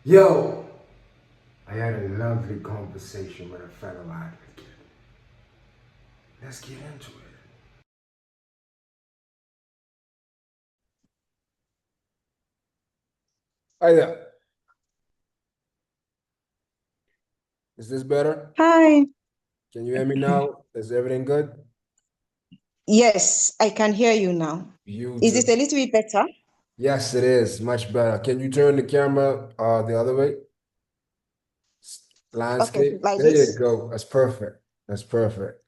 Yo, I had a lovely conversation with a fellow advocate. Let's get into it. Hi there. Is this better? Hi. Can you hear me now? Is everything good? Yes, I can hear you now. Is this Beautiful. a little bit better? Yes, it is much better. Can you turn the camera the other way? Okay, Landscape. like There you this. go. That's perfect. That's perfect.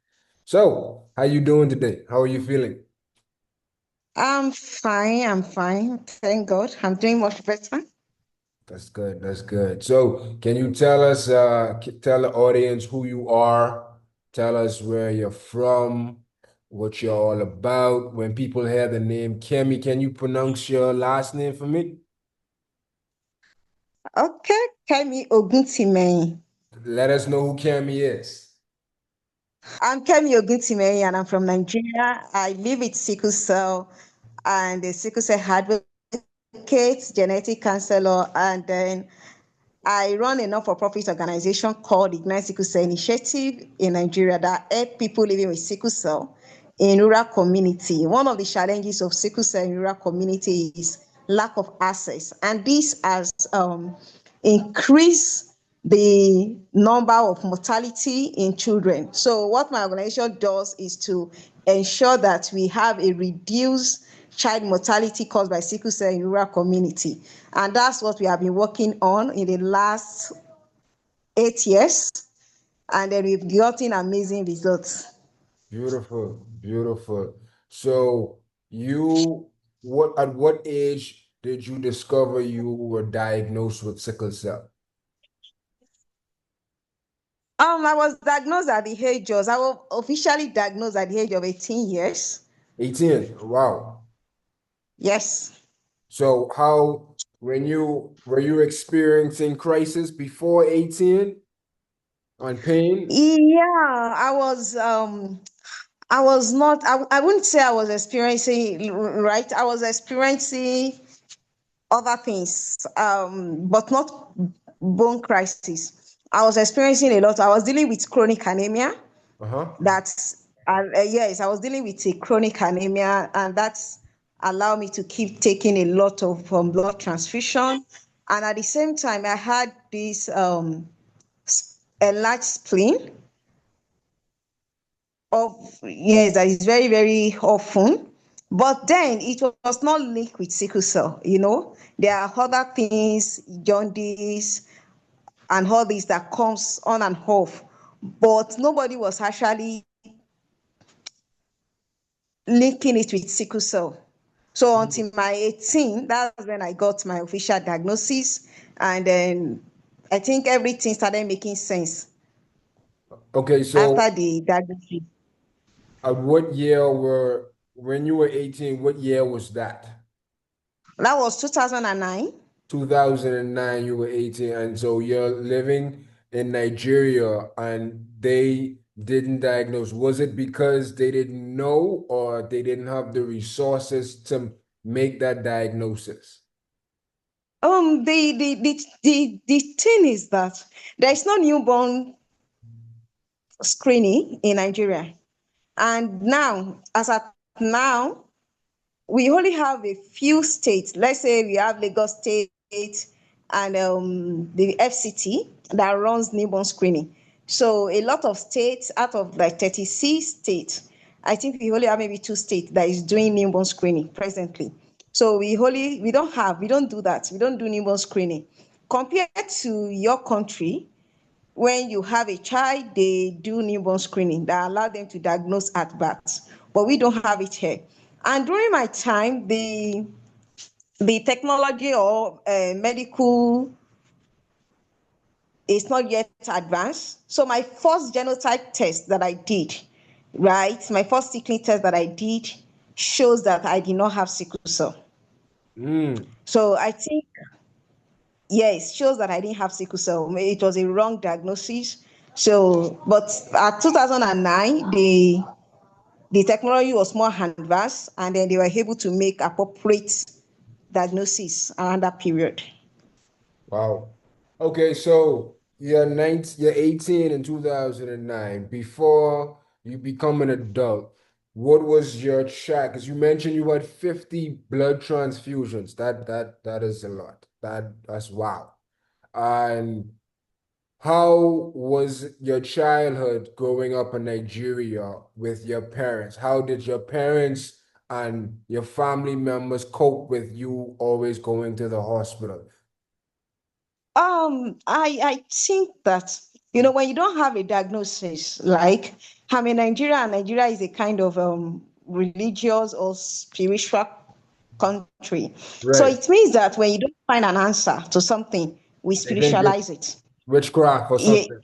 So, how you doing today? How are you feeling? I'm fine. I'm fine. Thank God. I'm doing much better. That's good. That's good. So, can you tell us, tell the audience who you are? Tell us where you're from, what you're all about. When people hear the name Kemi, can you pronounce your last name for me? Okay, Kemi Oguntimehin. Let us know who Kemi is. I'm Kemi Oguntimehin and I'm from Nigeria. I live with sickle cell and a sickle cell advocate, genetic counselor, and then I run a non-for-profit organization called Ignite Sickle Cell Initiative in Nigeria that help people living with sickle cell in rural community. One of the challenges of sickle cell in rural community is lack of access, and this has increased the number of mortality in children. So what my organization does is to ensure that we have a reduced child mortality caused by sickle cell in rural community. And that's what we have been working on in the last 8 years. And then we've gotten amazing results. Beautiful, beautiful. So what at what age did you discover you were diagnosed with sickle cell? I was diagnosed at the age of, I was officially diagnosed at the age of 18 years. 18. Wow. Yes. So how when you were you experiencing crisis before 18 on pain? Yeah, I was not, I wouldn't say I was experiencing, right? I was experiencing other things, but not bone crisis. I was experiencing a lot. I was dealing with chronic anemia. Uh-huh. That's yes, I was dealing with a chronic anemia, and that's allowed me to keep taking a lot of blood transfusion. And at the same time, I had this enlarged spleen of yes, that is very, very often. But then it was not linked with sickle cell, There are other things, jaundice, and all this that comes on and off. But nobody was actually linking it with sickle cell. So until my 18, that's when I got my official diagnosis. And then I think everything started making sense Okay, after so the diagnosis. at what year were when you were 18, what year was that? That was 2009. 2009, you were 18, and so you're living in Nigeria and they didn't diagnose. Was it because they didn't know or they didn't have the resources to make that diagnosis? The thing is that there is no newborn screening in Nigeria. And now, as at now, we only have a few states. Let's say we have Lagos State and the FCT that runs newborn screening. So a lot of states out of like 36 states, I think we only have maybe two states that is doing newborn screening presently. So we don't do that. We don't do newborn screening. Compared to your country, when you have a child, they do newborn screening that allow them to diagnose at birth. But we don't have it here. And during my time, the technology or medical is not yet advanced. So my first genotype test that I did, right, my first sequencing test that I did shows that I did not have sickle cell. Mm. So I think yes, shows that I didn't have sickle cell. It was a wrong diagnosis. So, but at 2009, the technology was more advanced, and then they were able to make appropriate diagnosis around that period. Wow. Okay, so you're 18 in 2009. Before you become an adult, what was your track? Because you mentioned you had 50 blood transfusions. That is a lot. That's wow. And how was your childhood growing up in Nigeria with your parents? How did your parents and your family members cope with you always going to the hospital? I think that, when you don't have a diagnosis, like I'm in Nigeria, and Nigeria is a kind of religious or spiritual country. So Right. it means that when you don't find an answer to something, we I think it's spiritualize it. witchcraft or Yeah, something.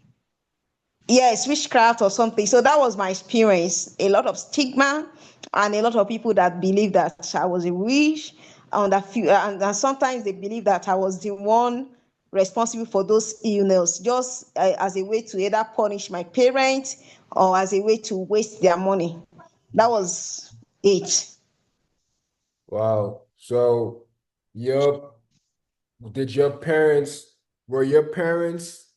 yes, witchcraft or something. So that was my experience. A lot of stigma, and a lot of people that believe that I was a witch, and sometimes they believe that I was the one responsible for those illness, just as a way to either punish my parents or as a way to waste their money. That was it. Wow. So your did your parents were your parents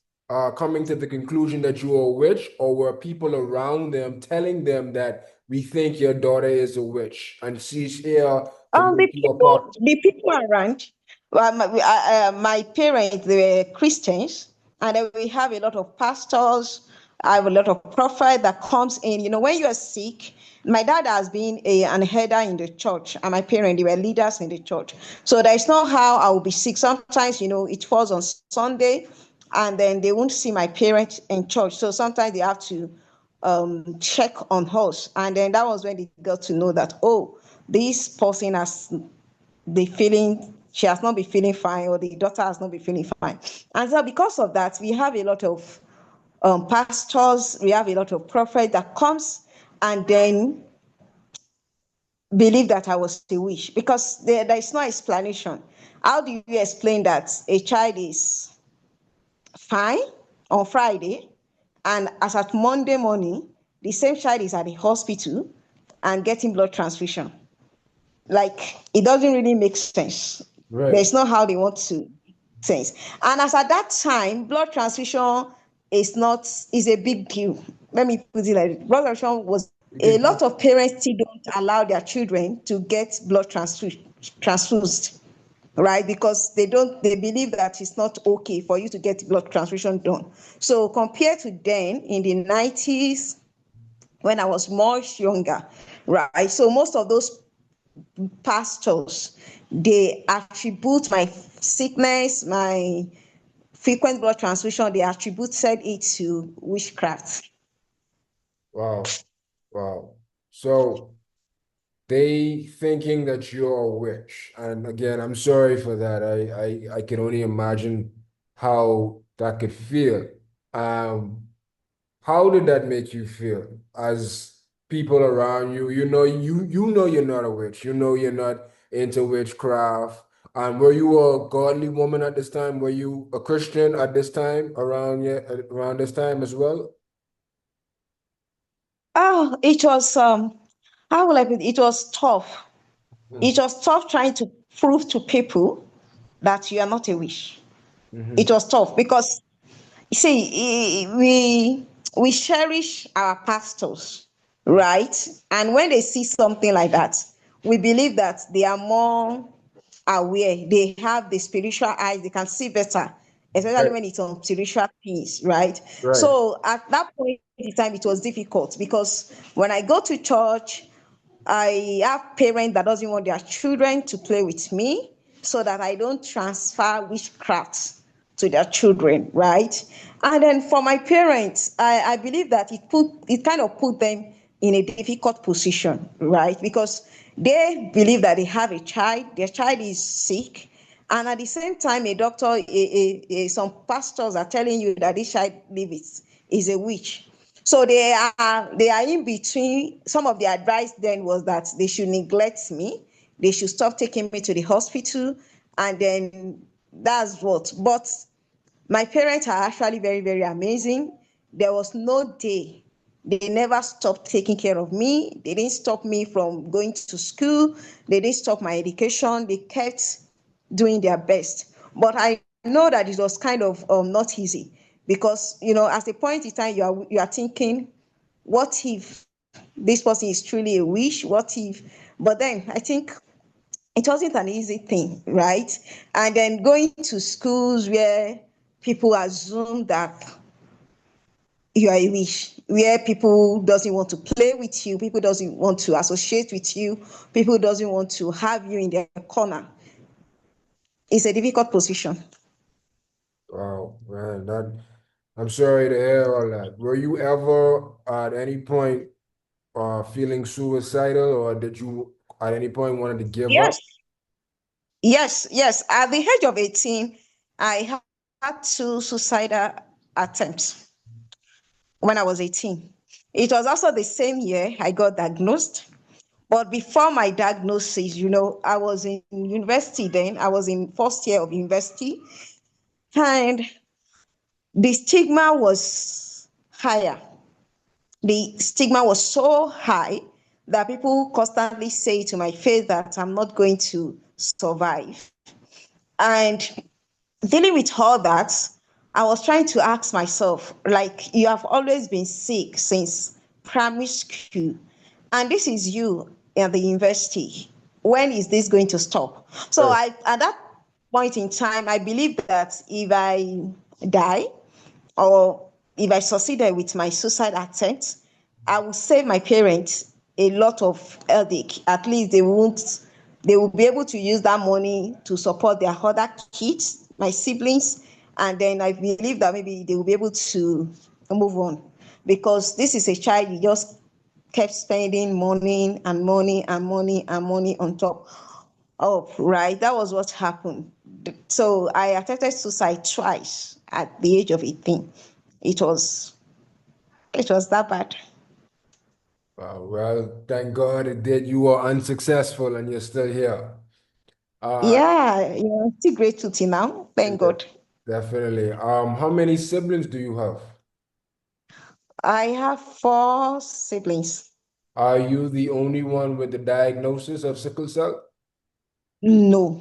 coming to the conclusion that you were a witch, or were people around them telling them that we think your daughter is a witch and she's here to The make you a people, puppet? the people around, my parents, they were Christians, and then we have a lot of pastors. I have a lot of prophet that comes in. When you are sick, my dad has been an header in the church, and my parents, they were leaders in the church. So there is no how I will be sick. Sometimes, it falls on Sunday, and then they won't see my parents in church. So sometimes they have to check on us. And then that was when they got to know that, oh, this person has the feeling, she has not been feeling fine, or the daughter has not been feeling fine. And so because of that, we have a lot of pastors, we have a lot of prophets that comes and then believe that I was a witch, because there is no explanation. How do you explain that a child is fine on Friday, and as at Monday morning, the same child is at the hospital and getting blood transfusion? Like, it doesn't really make sense. Right. There's not how they want to sense. And as at that time, blood transfusion is a big deal. Let me put it like this. Blood transfusion was, You a can lot of parents still don't allow their children to get transfused, right? Because they believe that it's not okay for you to get blood transfusion done. So compared to then in the 90s, when I was much younger, right? So most of those pastors, they attribute my sickness, my frequent blood transfusion, they attributed it to witchcraft. wow. Wow. So they thinking that you're a witch. And again, I'm sorry for that. I can only imagine how that could feel. Um, how did that make you feel as people around you? You know you're not a witch. You know you're not into witchcraft. And were you a godly woman at this time? Were you a Christian at this time around this time as well? Oh, it was how will I put it? It was tough. It Mhm. was tough trying to prove to people that you are not a witch. It Mhm. was tough because, you see, we cherish our pastors, right? And when they see something like that, we believe that they are more aware. They have the spiritual eyes. They can see better, especially Right, when it's on spiritual things, right? right. So at that point in time, it was difficult because when I go to church, I have parents that doesn't want their children to play with me, so that I don't transfer witchcraft to their children, right? And then for my parents, I believe that it kind of put them in a difficult position, right? Because they believe that they have a child, their child is sick, and at the same time, a doctor, some pastors are telling you that this child is a witch. So they are in between. Some of the advice then was that they should neglect me, they should stop taking me to the hospital, and then that's what. But my parents are actually very, very amazing. There was no day they never stopped taking care of me. They didn't stop me from going to school. They didn't stop my education. They kept doing their best. But I know that it was kind of not easy because at a point in time you are thinking, what if this person is truly a wish? What if? But then I think it wasn't an easy thing, right? And then going to schools where people assume that you are a wish, where people doesn't want to play with you, people doesn't want to associate with you, people doesn't want to have you in their corner. It's a difficult position. Wow, man, I'm sorry to hear all that. Were you ever at any point feeling suicidal, or did you at any point wanted to give Yes, up? yes. At the age of 18, I had two suicidal attempts when I was 18. It was also the same year I got diagnosed. But before my diagnosis, I was in university then. I was in first year of university. And the stigma was higher. The stigma was so high that people constantly say to my face that I'm not going to survive. And dealing with all that, I was trying to ask myself, like, you have always been sick since primary school, and this is you at the university. When is this going to stop? So Sure. at that point in time, I believed that if I die or if I succeeded with my suicide attempt, I would save my parents a lot of headache. At least they will be able to use that money to support their other kids, my siblings, and then I believe that maybe they will be able to move on. Because this is a child you just kept spending money and money and money and money on top of, right? That was what happened. So I attempted suicide twice at the age of 18. It was it was that bad. Well, thank God it did. You were unsuccessful and you're still here. Uh, Yeah, still grateful till now. Thank de- God. definitely. How many siblings do you have? I have four siblings. Are you the only one with the diagnosis of sickle cell? No,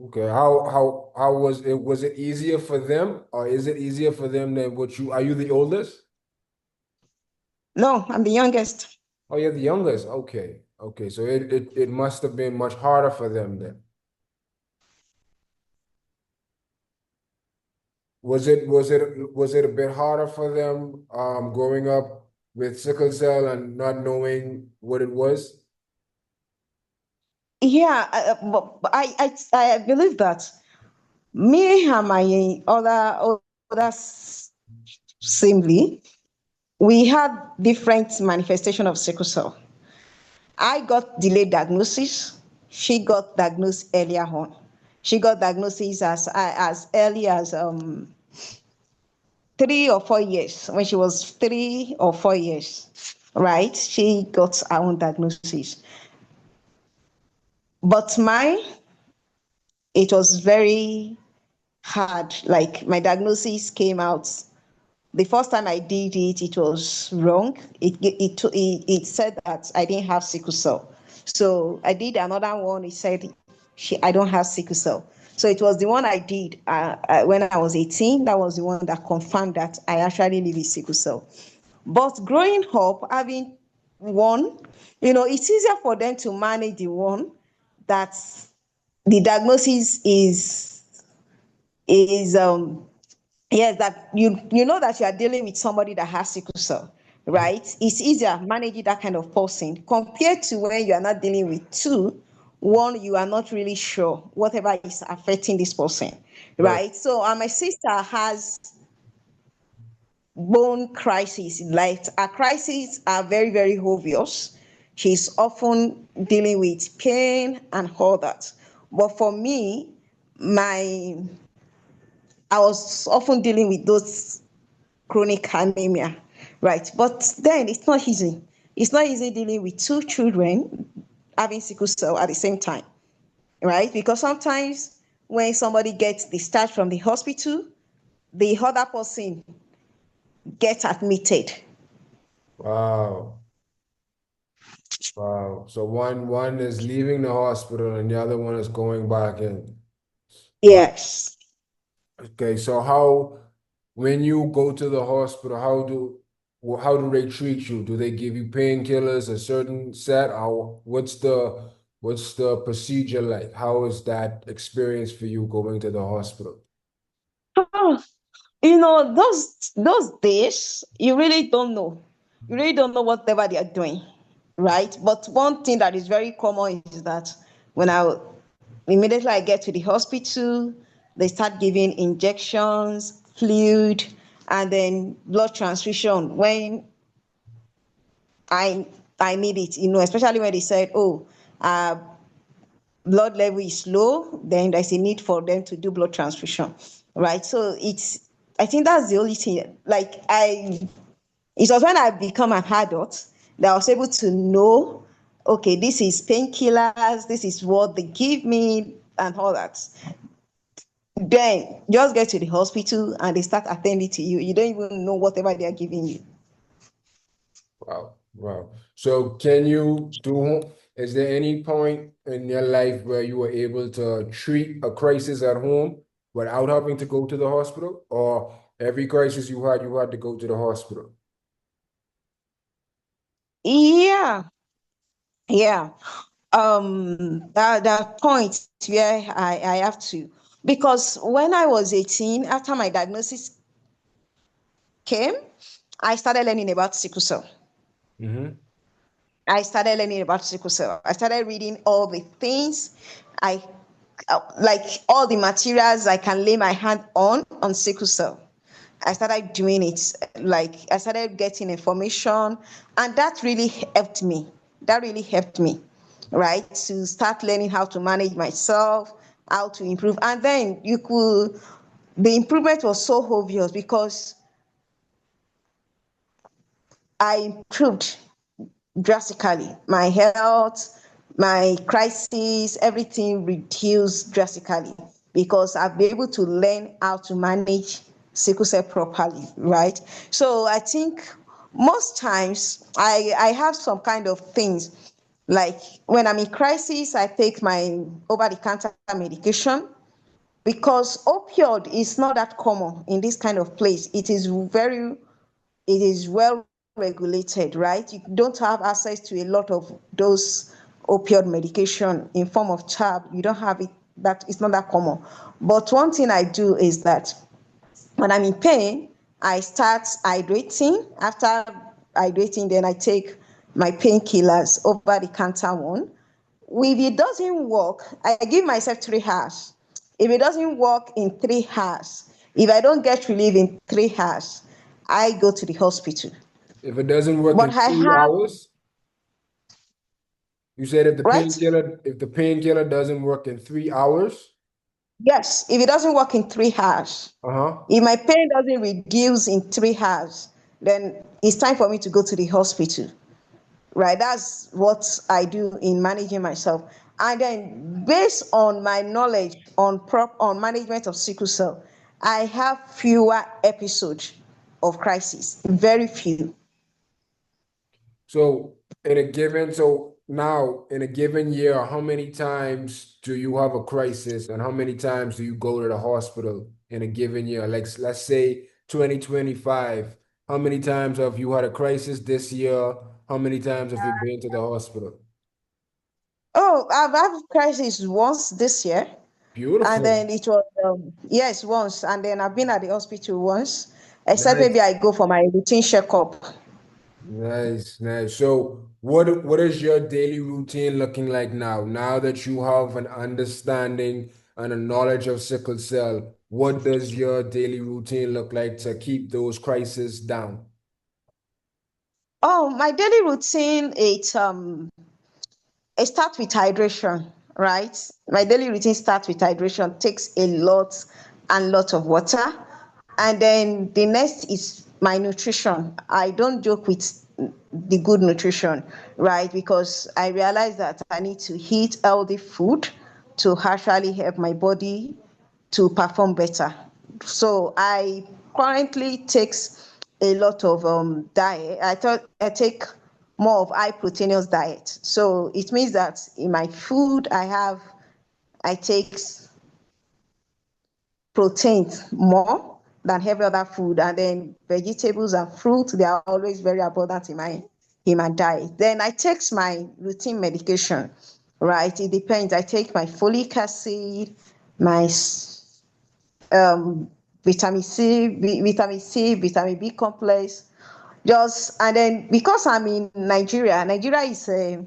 Okay. How was it? Was it easier for them, or is it easier for them than what you? Are you the oldest? no, I'm the youngest. Oh, you're the youngest. Okay. Okay. So it must have been much harder for them then. Was it a bit harder for them growing up with sickle cell and not knowing what it was? Yeah, but I believe that me and my other sibling, we had different manifestation of sickle cell. I got delayed diagnosis. She got diagnosed earlier on. She got diagnosis as early as 3 or 4 years. When she was 3 or 4 years, right? She got her own diagnosis. But mine, it was very hard. Like my diagnosis came out. The first time I did it, it was wrong. It said that I didn't have sickle cell. So I did another one. It said I don't have sickle cell. So it was the one I did when I was 18. That was the one that confirmed that I actually live with sickle cell. But growing up, having one, it's easier for them to manage the one that the diagnosis is yes, that you know that you are dealing with somebody that has sickle cell, right? It's easier managing that kind of person compared to when you are not dealing with two. One, you are not really sure whatever is affecting this person, Right. right? So my sister has bone crisis. Like her crises are very, very obvious. She's often dealing with pain and all that. But for me, my I was often dealing with those chronic anemia, right? But then it's not easy. It's not easy dealing with two children having sickle cell at the same time, right? Because sometimes when somebody gets discharged from the hospital, the other person gets admitted. Wow. Wow. So one is leaving the hospital and the other one is going back in. Wow. Yes. Okay, so how, when you go to the hospital, how do they treat you? Do they give you painkillers, a certain set? Or what's the procedure like? How is that experience for you going to the hospital? Oh, those days, you really don't know. You really don't know whatever they are doing, right? But one thing that is very common is that when immediately I get to the hospital, they start giving injections, fluid, and then blood transfusion when I I need it. Especially when they said, "Oh, uh, blood level is low," then there's a need for them to do blood transfusion, right? So I think that's the only thing. It was when I become an adult that I was able to know, okay, this is painkillers, this is what they give me, and all that. Then just get to the hospital and they start attending to you. You don't even know whatever they are giving you. Wow, wow. So is there any point in your life where you were able to treat a crisis at home without having to go to the hospital? Or every crisis you had to go to the hospital? Yeah, yeah. That point where I have to, because when I was 18, after my diagnosis came, I started learning about sickle cell. Mm-hmm. I started learning about sickle cell. I started reading all the things I like, all the materials I can lay my hand on sickle cell. I started doing it. Like, I started getting information, and that really helped me. That really helped me, right? To start learning how to manage myself, how to improve. And then the improvement was so obvious because I improved drastically. My health, my crisis, everything reduced drastically because I've been able to learn how to manage sickle cell properly, right? So I think most times I have some kind of things like when I'm in crisis, I take my over the counter medication because opioid is not that common in this kind of place. It is well regulated, right? You don't have access to a lot of those opioid medication in form of tab. You don't have it. That it's not that common. But one thing I do is that when I'm in pain, I start hydrating. After hydrating, then I take my painkillers over the counter one. If it doesn't work, I give myself 3 hours. If it doesn't work in 3 hours, if I don't get relief in 3 hours, I go to the hospital. If it doesn't work But in I three have, hours, you said right? if the painkiller doesn't work in 3 hours, Yes, if it doesn't work in 3 hours, uh-huh. if my pain doesn't reduce in 3 hours, then it's time for me to go to the hospital, right? That's what I do in managing myself. And then based on my knowledge on management of sickle cell, I have fewer episodes of crisis, very few. So now in a given year, how many times do you have a crisis and how many times do you go to the hospital in a given year? Like let's say 2025, how many times have you had a crisis this year? How many times have you been to the hospital? Oh, I've had crisis once this year, and Beautiful. then it was yes, once, and then I've been at the hospital once. Except maybe Nice. I go for my routine checkup. Nice, nice. So, what is your daily routine looking like now? Now that you have an understanding and a knowledge of sickle cell, what does your daily routine look like to keep those crises down? Oh, my daily routine, it starts with hydration, right? My daily routine starts with hydration, takes a lot and lot of water. And then the next is my nutrition. I don't joke with the good nutrition, right? Because I realize that I need to eat healthy food to actually help my body to perform better. So I currently takes a lot of diet. I take more of high proteinous diet. So it means that in my food I take protein more than every other food, and then vegetables and fruit, they are always very abundant in my diet. Then I take my routine medication, right? It depends. I take my folic acid, my um, vitamin C, vitamin B complex. Just and then because I'm in Nigeria, Nigeria is a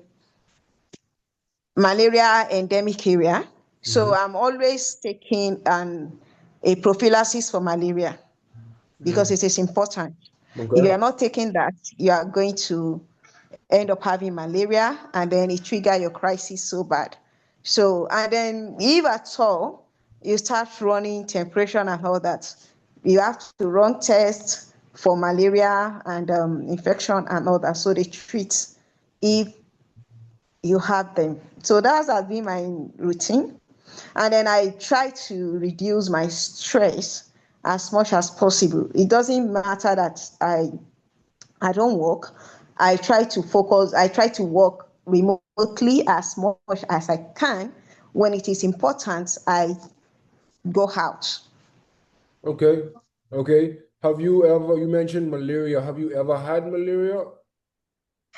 malaria endemic area, so Mhm. I'm always taking a prophylaxis for malaria because Mhm. it is important. If you Okay. are not taking that, you are going to end up having malaria, and then it trigger your crisis so bad. So, and then if at all you start running temperature and all that, you have to run tests for malaria and infection and all that. So they treat if you have them. So that has been my routine. And then I try to reduce my stress as much as possible. It doesn't matter that I don't work. I try to focus, I try to work remotely as much as I can. When it is important, I go out. Okay. Okay. Have you ever, you mentioned malaria. Have you ever had malaria?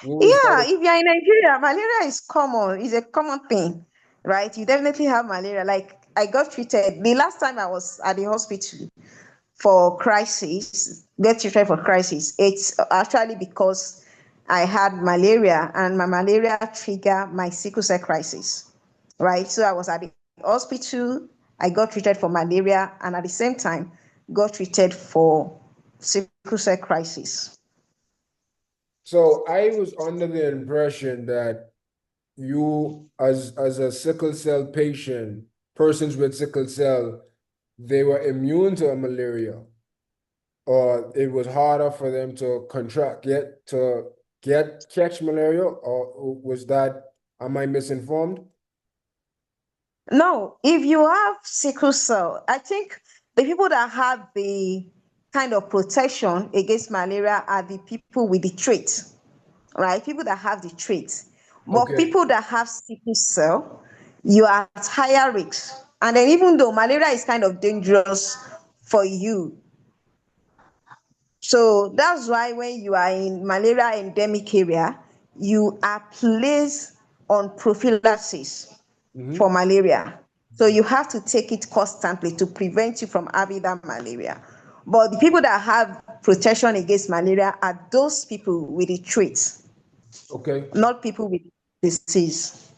What was Yeah, that? if you're in Nigeria, malaria is common, it's a common thing, right? You definitely have malaria. Like I got treated the last time I was at the hospital for crisis, get treated for crisis. It's actually because I had malaria and my malaria triggered my sickle cell crisis, right? So I was at the hospital, I got treated for malaria, and at the same time, got treated for sickle cell crisis. So I was under the impression that you, as a sickle cell patient, persons with sickle cell, they were immune to malaria, or it was harder for them to catch malaria, or was that, am I misinformed? No, if you have sickle cell, I think the people that have the kind of protection against malaria are the people with the trait, right? People that have the trait. But Okay. people that have sickle cell, you are at higher risk. And then even though malaria is kind of dangerous for you, so that's why when you are in malaria endemic area, you are placed on prophylaxis for Mm-hmm. malaria. So you have to take it constantly to prevent you from having that malaria. But the people that have protection against malaria are those people with the traits, Okay. not people with disease.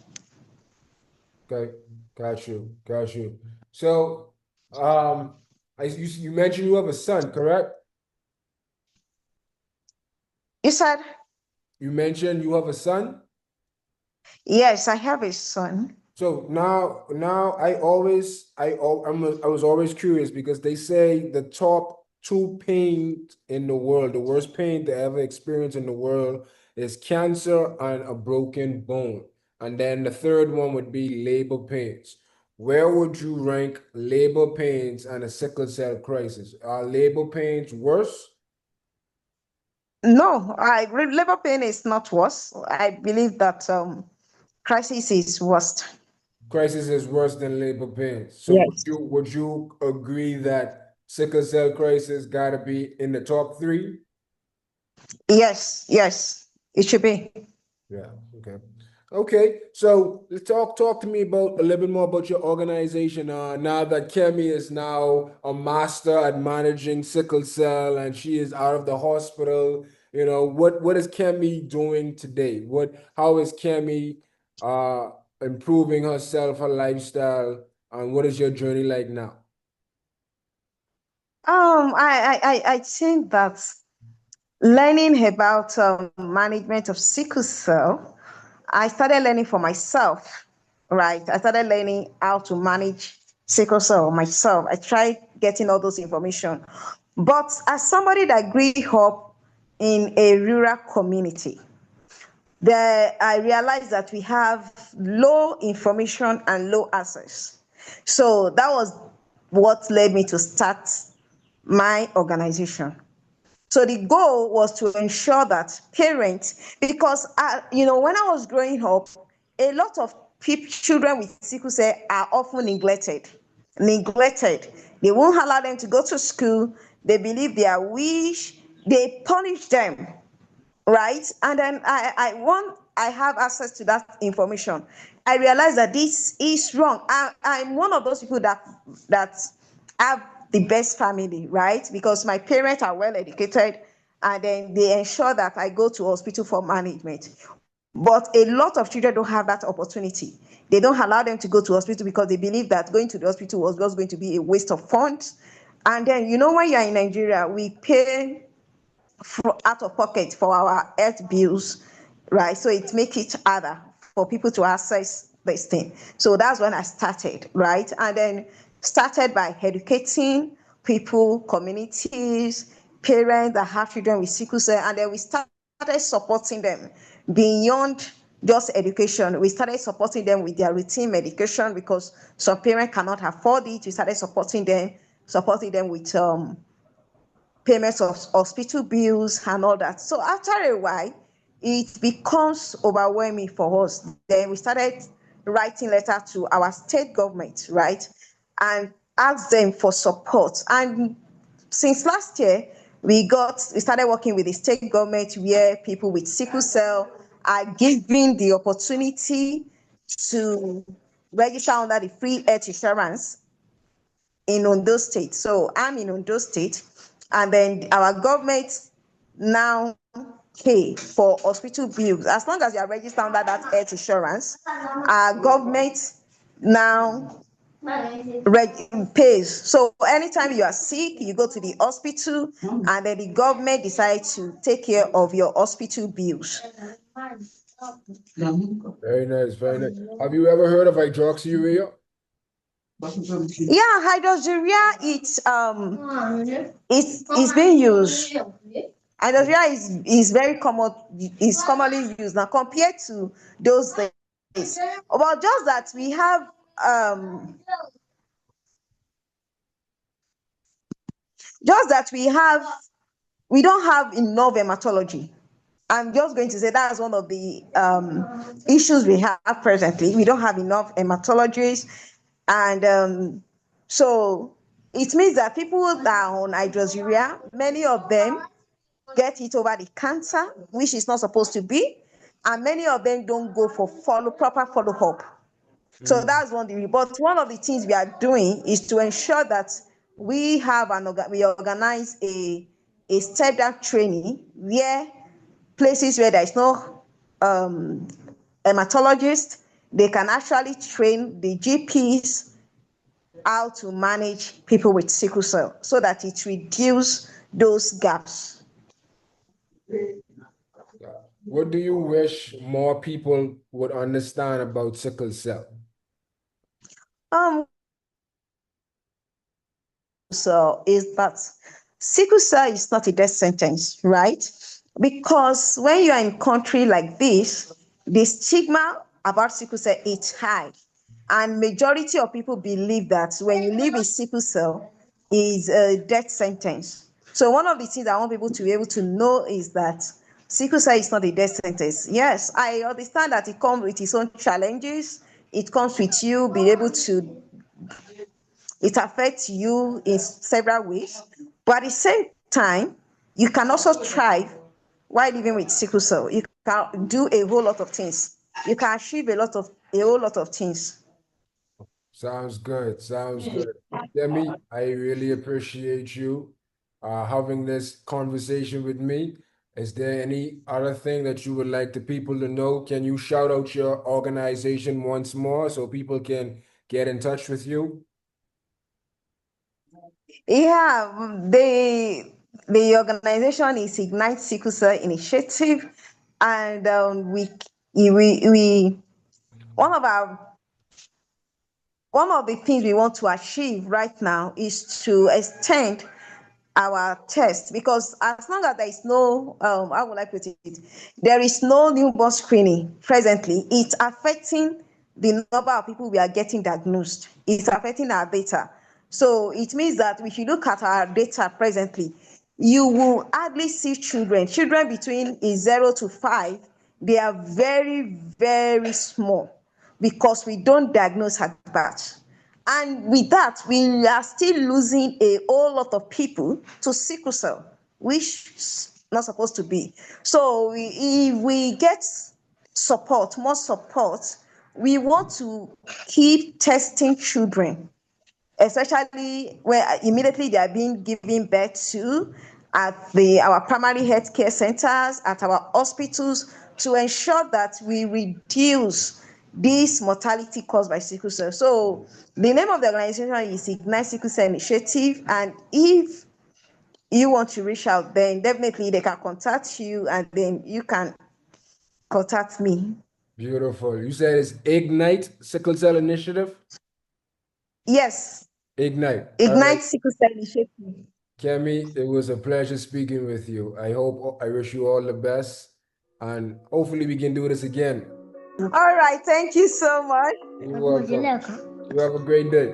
Okay. Got you. Got you. So, you mentioned you have a son, correct? You said, You mentioned you have a son. yes, I have a son. So now I was always curious because they say the top two pains in the world, the worst pain they ever experience in the world is cancer and a broken bone. And then the third one would be labor pains. Where would you rank labor pains and a sickle cell crisis? Are labor pains worse? No, labor pain is not worse. I believe that crisis is worst. Crisis is worse than labor pains. So Yes. would you agree that sickle cell crisis gotta be in the top three? Yes, yes, it should be. Yeah, okay. Okay, so let's talk to me about a little bit more about your organization. Now that Kemi is now a master at managing sickle cell and she is out of the hospital, what is Kemi doing today? How is Kemi uh improving herself, her lifestyle, and what is your journey like now? I think that learning about management of sickle cell, I started learning for myself, right? I started learning how to manage sickle cell myself. I tried getting all those information. But as somebody that grew up in a rural community, there I realized that we have low information and low access. So that was what led me to start my organization. So the goal was to ensure that parents, because when I was growing up, a lot of children with sickle cell are often neglected. neglected. They won't allow them to go to school. They believe their wish. They punish them, right? And then I have access to that information. I realize that this is wrong. I'm one of those people that have the best family, right? Because my parents are well educated, and then they ensure that I go to hospital for management. But a lot of children don't have that opportunity. They don't allow them to go to hospital because they believe that going to the hospital was just going to be a waste of funds. And then, when you're in Nigeria, we pay out of pocket for our health bills, right? So it makes it harder for people to access this thing. So that's when I started, right? And then started by educating people, communities, parents that have children with sickle cell, and then we started supporting them beyond just education. We started supporting them with their routine medication because some parents cannot afford it. We started supporting them with payments of hospital bills and all that. So after a while, it becomes overwhelming for us. Then we started writing letter to our state government, right, and ask them for support. And since last year, we started working with the state government where people with sickle cell are given the opportunity to register under the free health insurance in Ondo State. So I'm in Ondo State, and then our government now pay for hospital bills. As long as you are registered under that health insurance, our government now pays. So anytime you are sick, you go to the hospital, and then the government decides to take care of your hospital bills. Very nice, very nice. Have you ever heard of hydroxyurea? Yeah, hydroxyurea, it's being used. Hydroxyurea is very common, is commonly used now compared to those days. But just that we have we don't have enough hematology. I'm just going to say that's one of the issues we have presently. We don't have enough hematologists, and so it means that people that are on hydroxyurea, many of them get it over the cancer, which is not supposed to be, and many of them don't go for proper follow-up. So that's one thing. But one of the things we are doing is to ensure that we organize a step-down training where places where there is no hematologist, they can actually train the GPs how to manage people with sickle cell so that it reduces those gaps. What do you wish more people would understand about sickle cell? So is that sickle cell is not a death sentence, right? Because when you are in a country like this, the stigma about sickle cell is high. And majority of people believe that when you live with sickle cell is a death sentence. So one of the things I want people to be able to know is that sickle cell is not a death sentence. Yes, I understand that it comes with its own challenges. It comes with you being able to, it affects you in several ways. But at the same time, you can also thrive while living with sickle cell. You can do a whole lot of things. You can achieve a whole lot of things. Sounds good. Sounds good. Kemi, I really appreciate you having this conversation with me. Is there any other thing that you would like the people to know? Can you shout out your organization once more so people can get in touch with you? Yeah, the organization is Ignite Sickle Cell Initiative, and we one of the things we want to achieve right now is to extend our test, because as long as there is no how would I put it, there is no newborn screening presently, it's affecting the number of people we are getting diagnosed. It's affecting our data. So it means that if you look at our data presently, you will hardly see children between 0 to 5. They are very, very small because we don't diagnose at birth. And with that, we are still losing a whole lot of people to sickle cell, which is not supposed to be. So if we get support, more support, we want to keep testing children, especially where immediately they are being given birth to, at our primary health care centers, at our hospitals, to ensure that we reduce this mortality caused by sickle cell. So the name of the organization is Ignite Sickle Cell Initiative, and if you want to reach out, then definitely they can contact you, and then you can contact me. Beautiful. You said it's Ignite Sickle Cell Initiative? Yes, Ignite. All right. Ignite Sickle Cell Initiative. Kemi, it was a pleasure speaking with you. I wish you all the best, and hopefully we can do this again. All right, thank you so much. You're welcome. You have a great day.